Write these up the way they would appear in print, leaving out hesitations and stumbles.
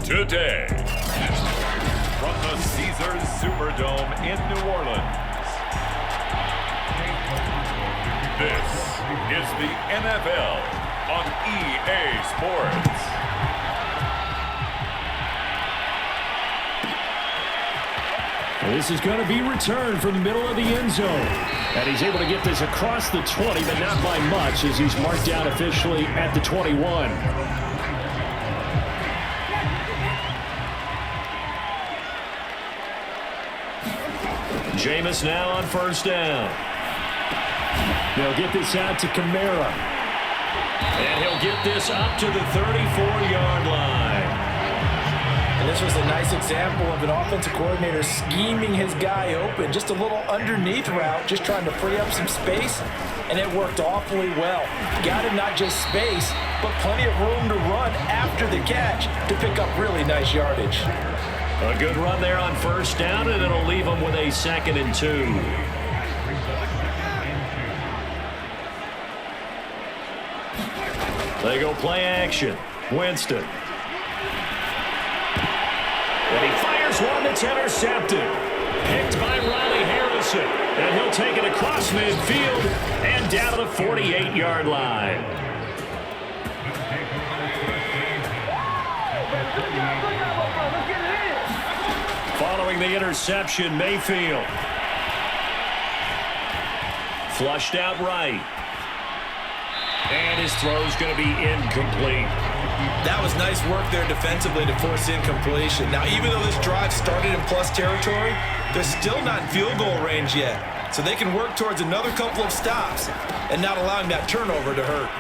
today. From the Caesars Superdome in New Orleans, this is the NFL on EA Sports. This is going to be returned from the middle of the end zone. And he's able to get this across the 20, but not by much as he's marked down officially at the 21. Jameis now on first down. They'll get this out to Kamara. And he'll get this up to the 34-yard line. And this was a nice example of an offensive coordinator scheming his guy open. Just a little underneath route, just trying to free up some space, and it worked awfully well. Got him not just space, but plenty of room to run after the catch to pick up really nice yardage. A good run there on first down, and it'll leave them with a 2nd and 2. They go play action. Winston. And he fires one that's intercepted. Picked by Riley Harrison. And he'll take it across midfield and down to the 48-yard line. Following the interception, Mayfield. Flushed out right. And his throw's going to be incomplete. That was nice work there defensively to force incompletion. Now, even though this drive started in plus territory, they're still not in field goal range yet. So they can work towards another couple of stops and not allowing that turnover to hurt.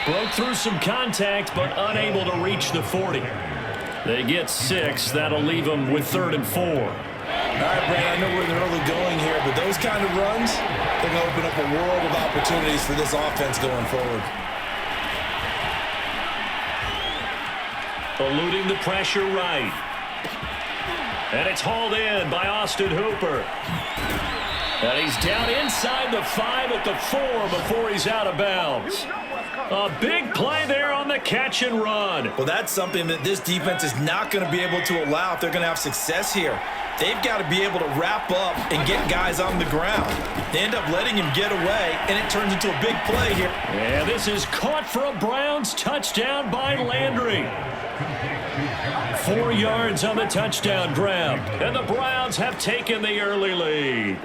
Broke through some contact, but unable to reach the 40. They get 6. That'll leave them with 3rd and 4. All right, Brad, I know we're in the early going here, but those kind of runs, they're going to open up a world of opportunities for this offense going forward. Eluding the pressure right. And it's hauled in by Austin Hooper. And he's down inside the 5 at the 4 before he's out of bounds. A big play there on the catch and run. Well, that's something that this defense is not going to be able to allow if they're going to have success here. They've got to be able to wrap up and get guys on the ground. They end up letting him get away, and it turns into a big play here. And this is caught for a Browns touchdown by Landry. 4 yards on the touchdown grab, and the Browns have taken the early lead.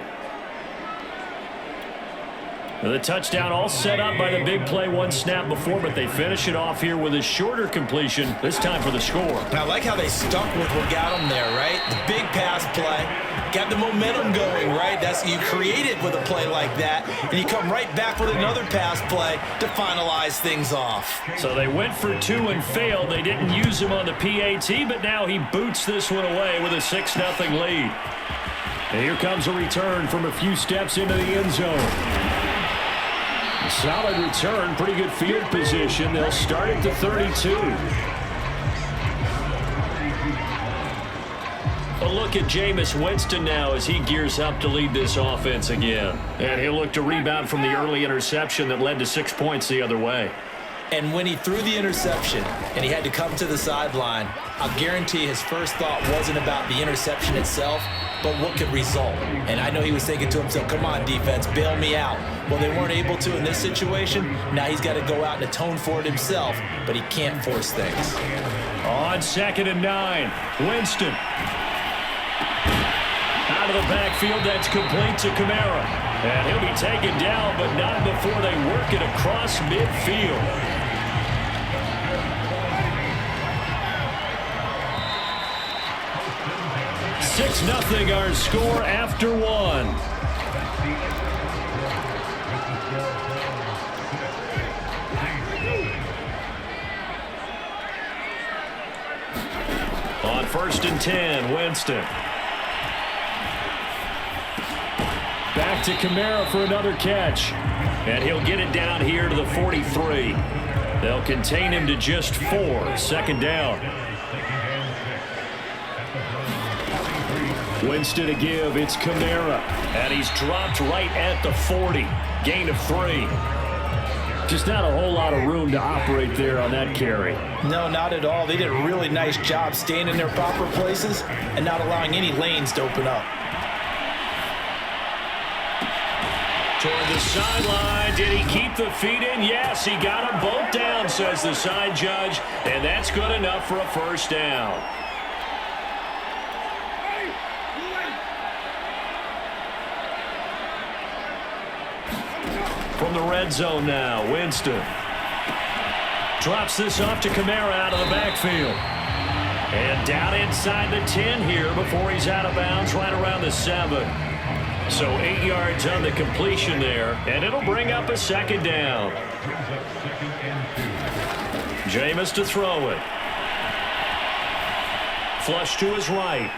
The touchdown all set up by the big play one snap before, but they finish it off here with a shorter completion, this time for the score. I like how they stuck with what got them there, right? The big pass play, got the momentum going, right? You create it with a play like that, and you come right back with another pass play to finalize things off. So they went for 2 and failed. They didn't use him on the PAT, but now he boots this one away with a 6-0 lead. And here comes a return from a few steps into the end zone. Solid return, pretty good field position. They'll start at the 32. A look at Jameis Winston now as he gears up to lead this offense again. And he'll look to rebound from the early interception that led to 6 points the other way. And when he threw the interception and he had to come to the sideline, I'll guarantee his first thought wasn't about the interception itself, but what could result. And I know he was thinking to himself, come on, defense, bail me out. Well, they weren't able to in this situation. Now he's got to go out and atone for it himself, but he can't force things. On 2nd and 9, Winston. Out of the backfield, that's complete to Kamara. And he'll be taken down, but not before they work it across midfield. 6-0 our score after 1. On 1st and 10, Winston. Back to Kamara for another catch. And he'll get it down here to the 43. They'll contain him to just 4. 2nd down. Winston to give. It's Kamara. And he's dropped right at the 40. Gain of 3. Just not a whole lot of room to operate there on that carry. No, not at all. They did a really nice job staying in their proper places and not allowing any lanes to open up. Toward the sideline. Did he keep the feet in? Yes, he got them both down, says the side judge, and that's good enough for a first down. From the red zone now, Winston. Drops this off to Kamara out of the backfield. And down inside the 10 here before he's out of bounds right around the 7. So 8 yards on the completion there, and it'll bring up a second down. Jameis to throw it. Flush to his right.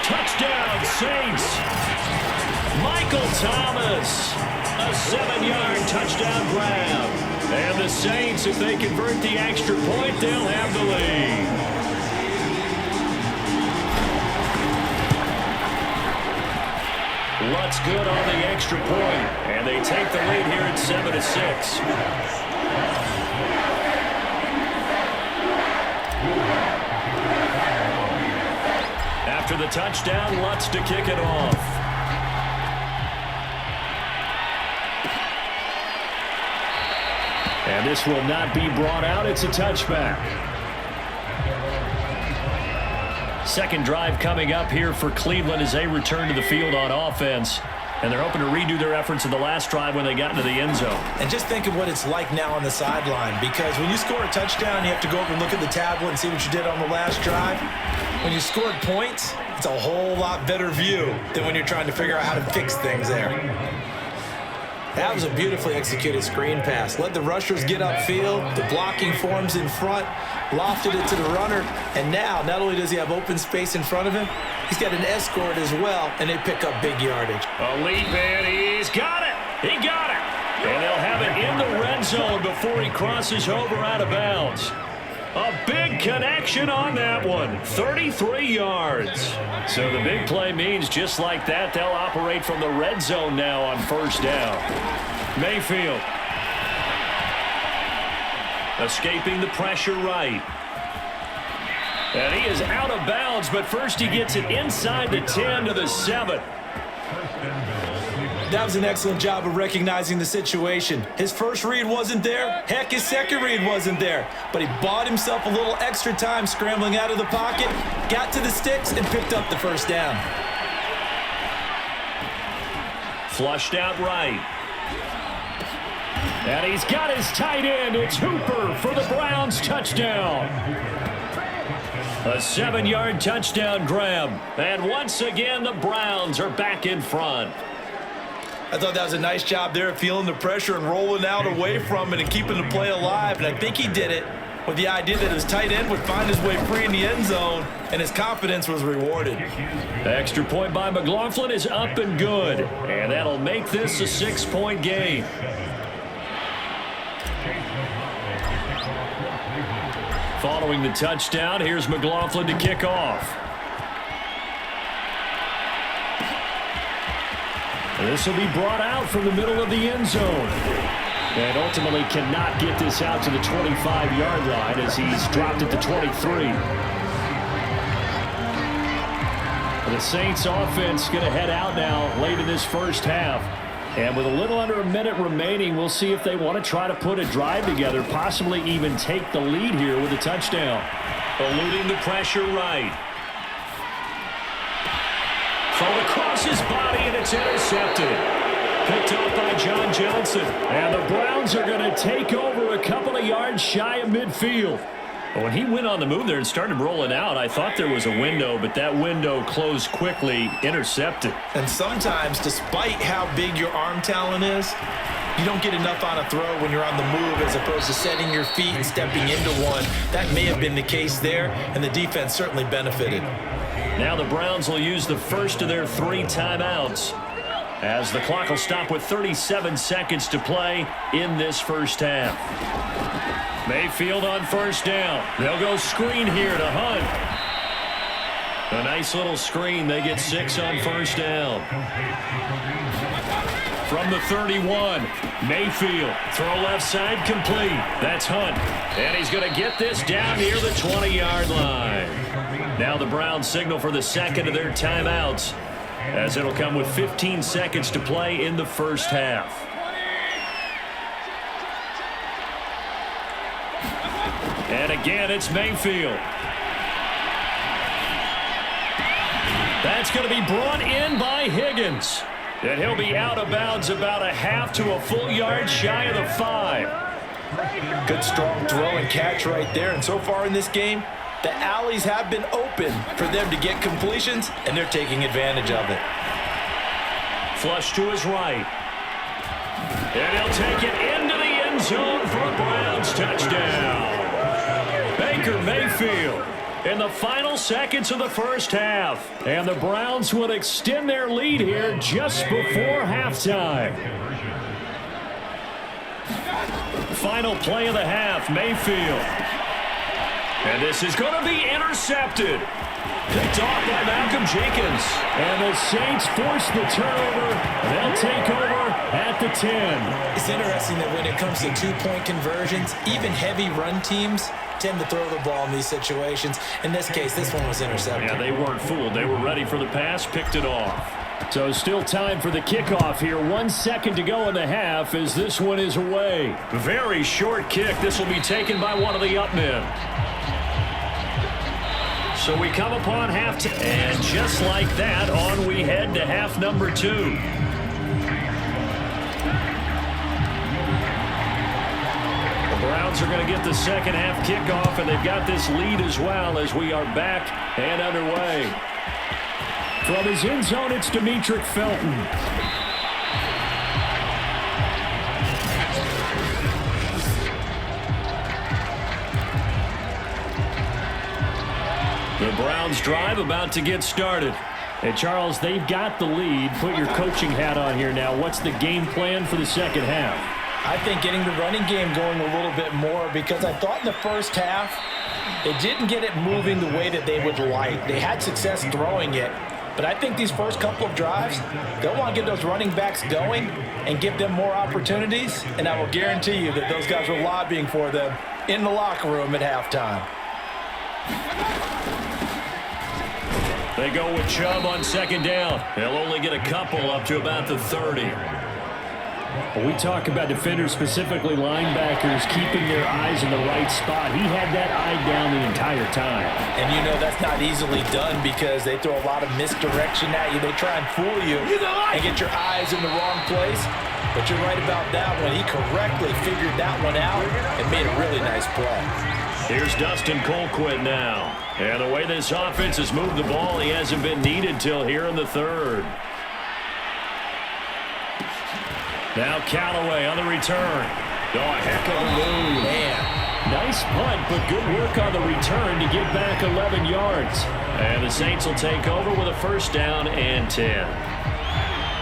Touchdown, Saints. Michael Thomas. A 7-yard touchdown grab. And the Saints, if they convert the extra point, they'll have the lead. Lutz good on the extra point, and they take the lead here at 7-6. After the touchdown, Lutz to kick it off. And this will not be brought out. It's a touchback. Second drive coming up here for Cleveland as they return to the field on offense. And they're hoping to redo their efforts in the last drive when they got into the end zone. And just think of what it's like now on the sideline, because when you score a touchdown, you have to go over and look at the tablet and see what you did on the last drive. When you scored points, it's a whole lot better view than when you're trying to figure out how to fix things there. That was a beautifully executed screen pass. Let the rushers get upfield. The blocking forms in front. Lofted it to the runner. And now, not only does he have open space in front of him, he's got an escort as well, and they pick up big yardage. A leap, and he's got it. He got it. And they'll have it in the red zone before he crosses over out of bounds. A big connection on that one. 33 yards. So the big play means just like that, they'll operate from the red zone now on first down. Mayfield. Escaping the pressure right. And he is out of bounds, but first he gets it inside the 10 to the 7. That was an excellent job of recognizing the situation. His first read wasn't there. Heck, his second read wasn't there. But he bought himself a little extra time scrambling out of the pocket, got to the sticks, and picked up the first down. Flushed out right. And he's got his tight end. It's Hooper for the Browns touchdown. A 7-yard touchdown grab. And once again, the Browns are back in front. I thought that was a nice job there of feeling the pressure and rolling out away from it and keeping the play alive. And I think he did it with the idea that his tight end would find his way free in the end zone, and his confidence was rewarded. The extra point by McLaughlin is up and good. And that'll make this a 6-point game. Following the touchdown, here's McLaughlin to kick off. This will be brought out from the middle of the end zone. And ultimately cannot get this out to the 25-yard line as he's dropped at the 23. The Saints offense going to head out now late in this first half. And with a little under a minute remaining, we'll see if they want to try to put a drive together, possibly even take the lead here with a touchdown. Eluding the pressure right. Thrown across his body, and it's intercepted. Picked up by John Johnson. And the Browns are going to take over a couple of yards shy of midfield. When he went on the move there and started rolling out, I thought there was a window, but that window closed quickly, intercepted. And sometimes, despite how big your arm talent is, you don't get enough on a throw when you're on the move as opposed to setting your feet and stepping into one. That may have been the case there, and the defense certainly benefited. Now the Browns will use the first of their 3 timeouts as the clock will stop with 37 seconds to play in this first half. Mayfield on first down. They'll go screen here to Hunt. A nice little screen. They get 6 on first down. From the 31, Mayfield. Throw left side complete. That's Hunt. And he's going to get this down near the 20-yard line. Now the Browns signal for the second of their timeouts, as it'll come with 15 seconds to play in the first half. And again, it's Mayfield. That's going to be brought in by Higgins. And he'll be out of bounds about a half to a full yard shy of the 5. Good strong throw and catch right there. And so far in this game, the alleys have been open for them to get completions, and they're taking advantage of it. Flush to his right. And he'll take it into the end zone for a Browns touchdown. Baker Mayfield in the final seconds of the first half. And the Browns will extend their lead here just before halftime. Final play of the half, Mayfield. And this is going to be intercepted. Picked off by Malcolm Jenkins. And the Saints force the turnover. They'll take over at the 10. It's interesting that when it comes to two-point conversions, even heavy run teams tend to throw the ball in these situations. In this case, this one was intercepted. Yeah, they weren't fooled. They were ready for the pass, picked it off. So still time for the kickoff here. 1 second to go in the half as this one is away. Very short kick. This will be taken by one of the up men. So we come upon halftime. And just like that, on we head to half number 2. The Browns are going to get the second half kickoff, and they've got this lead as well as we are back and underway. From his end zone, it's Demetric Felton. The Browns drive about to get started. Hey, Charles, they've got the lead. Put your coaching hat on here now. What's the game plan for the second half? I think getting the running game going a little bit more, because I thought in the first half they didn't get it moving the way that they would like. They had success throwing it, but I think these first couple of drives, they'll want to get those running backs going and give them more opportunities, and I will guarantee you that those guys were lobbying for them in the locker room at halftime. They go with Chubb on second down. They'll only get a couple up to about the 30. When we talk about defenders, specifically linebackers, keeping their eyes in the right spot, he had that eye down the entire time. And you know that's not easily done because they throw a lot of misdirection at you. They try and fool you and get your eyes in the wrong place. But you're right about that one. He correctly figured that one out and made a really nice play. Here's Dustin Colquitt now. And the way this offense has moved the ball, he hasn't been needed till here in the third. Now Callaway on the return. Oh, a heck of a move. Man. Nice punt, but good work on the return to get back 11 yards. And the Saints will take over with a first down and 10.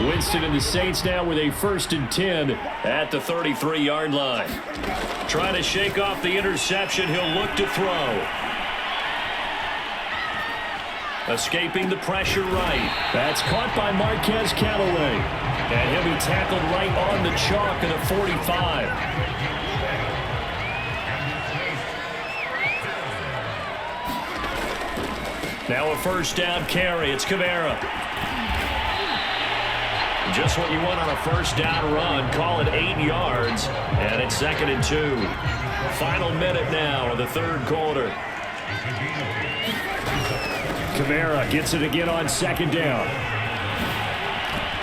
Winston and the Saints now with a 1st and 10 at the 33-yard line. Trying to shake off the interception. He'll look to throw. Escaping the pressure right. That's caught by Marquez Callaway. And he'll be tackled right on the chalk of the 45. Now a first down carry. It's Kamara. Just what you want on a first down run. Call it 8 yards. And it's 2nd and 2. Final minute now of the third quarter. Kamara gets it again on second down.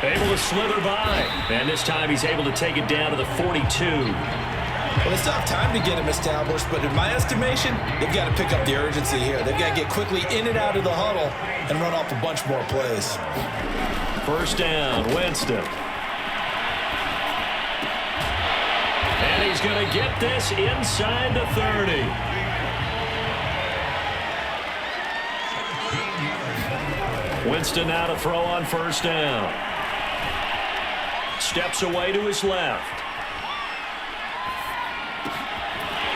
Able to slither by. And this time he's able to take it down to the 42. Well, it's not time to get him established, but in my estimation, they've got to pick up the urgency here. They've got to get quickly in and out of the huddle and run off a bunch more plays. First down, Winston. And he's going to get this inside the 30. Winston now to throw on first down. Steps away to his left.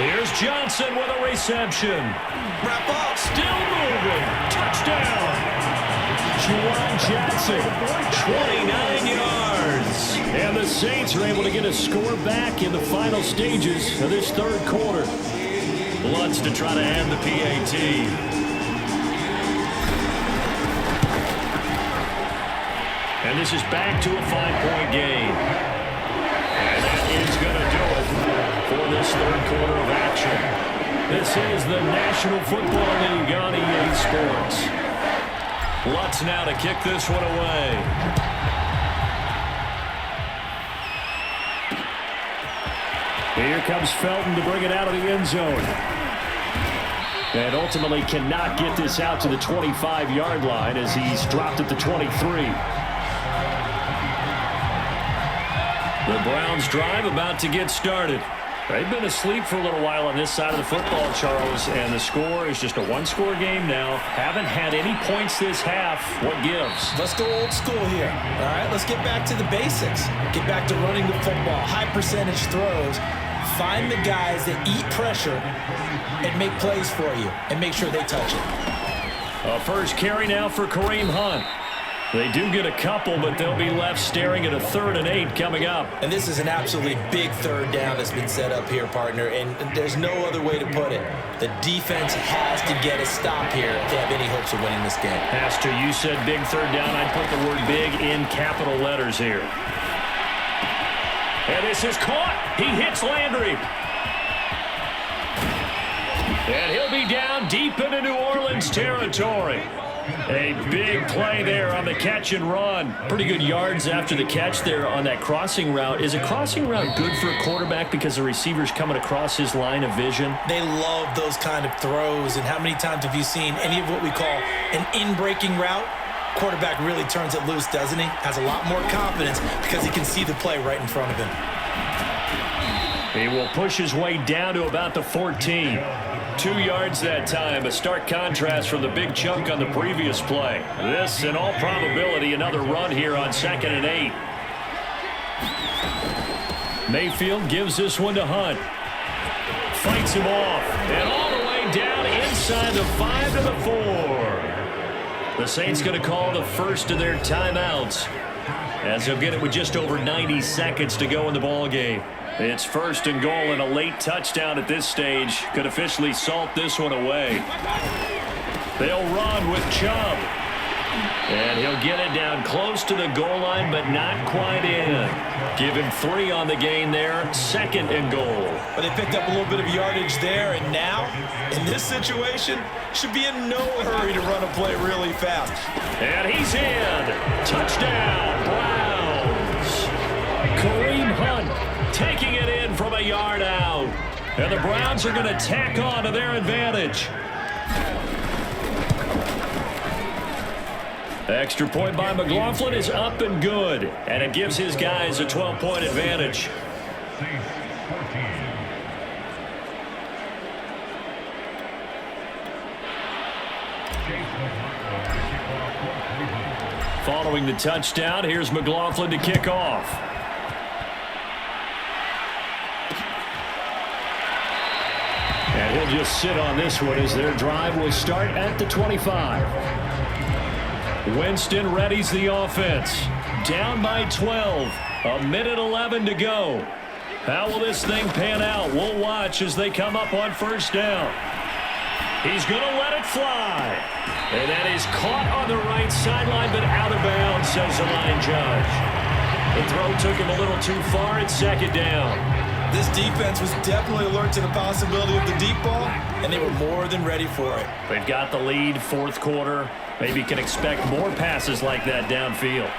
Here's Johnson with a reception. Wrap up. Still moving. Touchdown. Juwan Johnson, 29 yards. And the Saints are able to get a score back in the final stages of this third quarter. Lutz to try to end the PAT. And this is back to a 5-point game. And that is going to do it for this third quarter of action. This is the National Football League on EA Sports. Lutz now to kick this one away. Here comes Felton to bring it out of the end zone. And ultimately cannot get this out to the 25-yard line as he's dropped at the 23. The Browns drive about to get started. They've been asleep for a little while on this side of the football, Charles, and the score is just a one-score game now. Haven't had any points this half. What gives? Let's go old school here. All right, let's get back to the basics. Get back to running the football, high percentage throws. Find the guys that eat pressure and make plays for you and make sure they touch it. A first carry now for Kareem Hunt. They do get a couple, but they'll be left staring at a 3rd and 8 coming up. And this is an absolutely big third down that's been set up here, partner, and there's no other way to put it. The defense has to get a stop here if they have any hopes of winning this game. Pastor, you said big third down. I'd put the word big in capital letters here. And this is caught. He hits Landry. And he'll be down deep into New Orleans territory. A big play there on the catch and run. Pretty good yards after the catch there on that crossing route. Is a crossing route good for a quarterback because the receiver's coming across his line of vision? They love those kind of throws. And how many times have you seen any of what we call an in-breaking route? Quarterback really turns it loose, doesn't he? Has a lot more confidence because he can see the play right in front of him. He will push his way down to about the 14. 2 yards that time, a stark contrast from the big chunk on the previous play. This, in all probability, another run here on 2nd and 8. Mayfield gives this one to Hunt. Fights him off, and all the way down inside the 5 to the 4. The Saints going to call the first of their timeouts, as they'll get it with just over 90 seconds to go in the ball game. It's 1st and goal, and a late touchdown at this stage could officially salt this one away. They'll run with Chubb. And he'll get it down close to the goal line, but not quite in. Give him 3 on the gain there, 2nd and goal. But they picked up a little bit of yardage there, and now, in this situation, should be in no hurry to run a play really fast. And he's in. Touchdown, Browns. Kareem Hunt taking it in from a yard out. And the Browns are going to tack on to their advantage. The extra point by McLaughlin is up and good. And it gives his guys a 12-point advantage. Following the touchdown, here's McLaughlin to kick off. And he'll just sit on this one as their drive will start at the 25. Winston readies the offense. Down by 12. 1:11 to go. How will this thing pan out? We'll watch as they come up on 1st down. He's going to let it fly. And that is caught on the right sideline, but out of bounds, says the line judge. The throw took him a little too far at 2nd down. This defense was definitely alert to the possibility of the deep ball, and they were more than ready for it. They've got the lead, 4th quarter. Maybe can expect more passes like that downfield.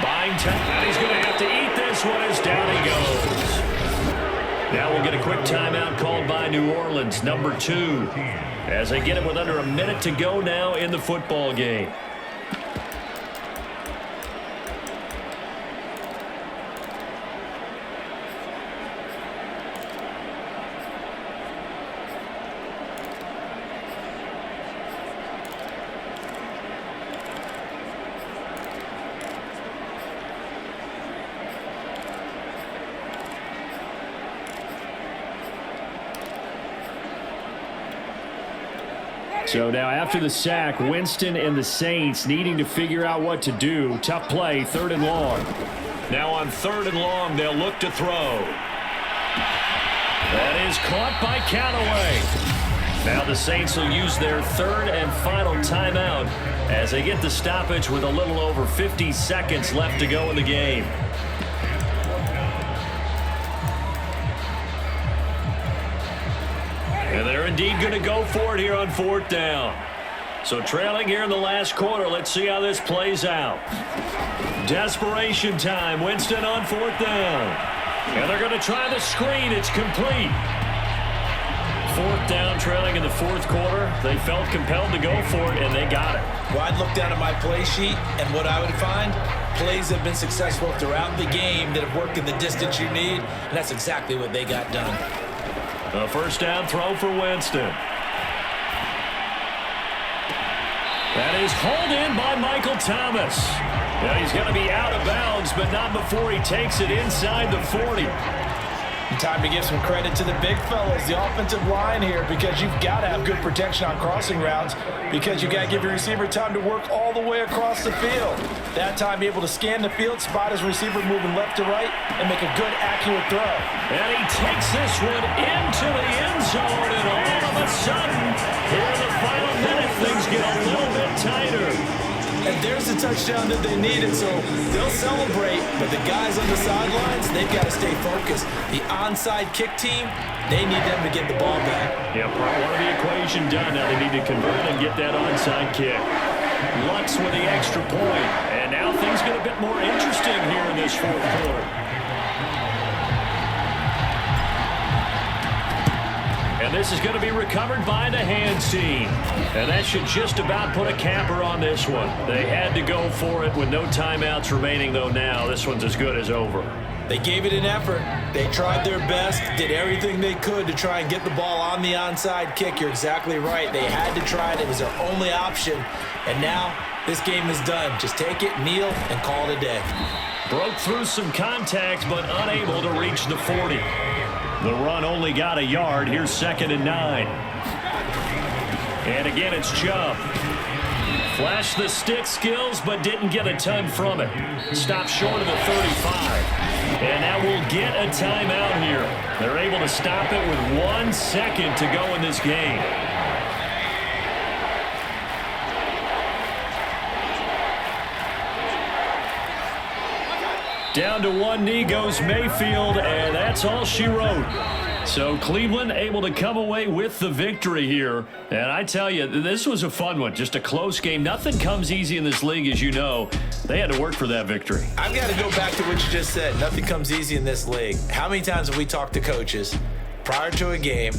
Buying time, and he's going to have to eat this one as down he goes. Now we'll get a quick timeout called by New Orleans, number 2, as they get it with under a minute to go now in the football game. So now after the sack, Winston and the Saints needing to figure out what to do. Tough play, 3rd and long. Now on 3rd and long, they'll look to throw. That is caught by Callaway. Now the Saints will use their 3rd and final timeout as they get the stoppage with a little over 50 seconds left to go in the game. And they're indeed going to go for it here on 4th down. So trailing here in the last quarter, let's see how this plays out. Desperation time. Winston on 4th down. And they're going to try the screen. It's complete. 4th down, trailing in the 4th quarter. They felt compelled to go for it, and they got it. Well, I'd look down at my play sheet, and what I would find, plays have been successful throughout the game that have worked in the distance you need, and that's exactly what they got done. A 1st down throw for Winston. That is hauled in by Michael Thomas. Now he's going to be out of bounds, but not before he takes it inside the 40. Time to give some credit to the big fellas, the offensive line here, because you've got to have good protection on crossing routes, because you've got to give your receiver time to work all the way across the field. That time, be able to scan the field, spot his receiver moving left to right, and make a good, accurate throw. And he takes this one into the end zone, and all of a sudden, here in the final minute, things get a little bit tighter. And there's the touchdown that they needed, so they'll celebrate, but the guys on the sidelines, they've got to stay focused. The onside kick team, they need them to get the ball back. Yeah, part one of the equation done. Now they need to convert and get that onside kick. Lux with the extra point, and now things get a bit more interesting here in this 4th quarter. And this is going to be recovered by the hands team. And that should just about put a capper on this one. They had to go for it with no timeouts remaining, though now this one's as good as over. They gave it an effort. They tried their best, did everything they could to try and get the ball on the onside kick. You're exactly right. They had to try it. It was their only option. And now this game is done. Just take it, kneel, and call it a day. Broke through some contact, but unable to reach the 40. The run only got a yard. Here's 2nd and 9. And again, it's Chubb. Flashed the stick skills, but didn't get a ton from it. Stopped short of the 35. And now we'll get a timeout here. They're able to stop it with 1 second to go in this game. Down to one knee goes Mayfield, and that's all she wrote. So Cleveland able to come away with the victory here. And I tell you, this was a fun one. Just a close game. Nothing comes easy in this league, as you know. They had to work for that victory. I've got to go back to what you just said. Nothing comes easy in this league. How many times have we talked to coaches prior to a game,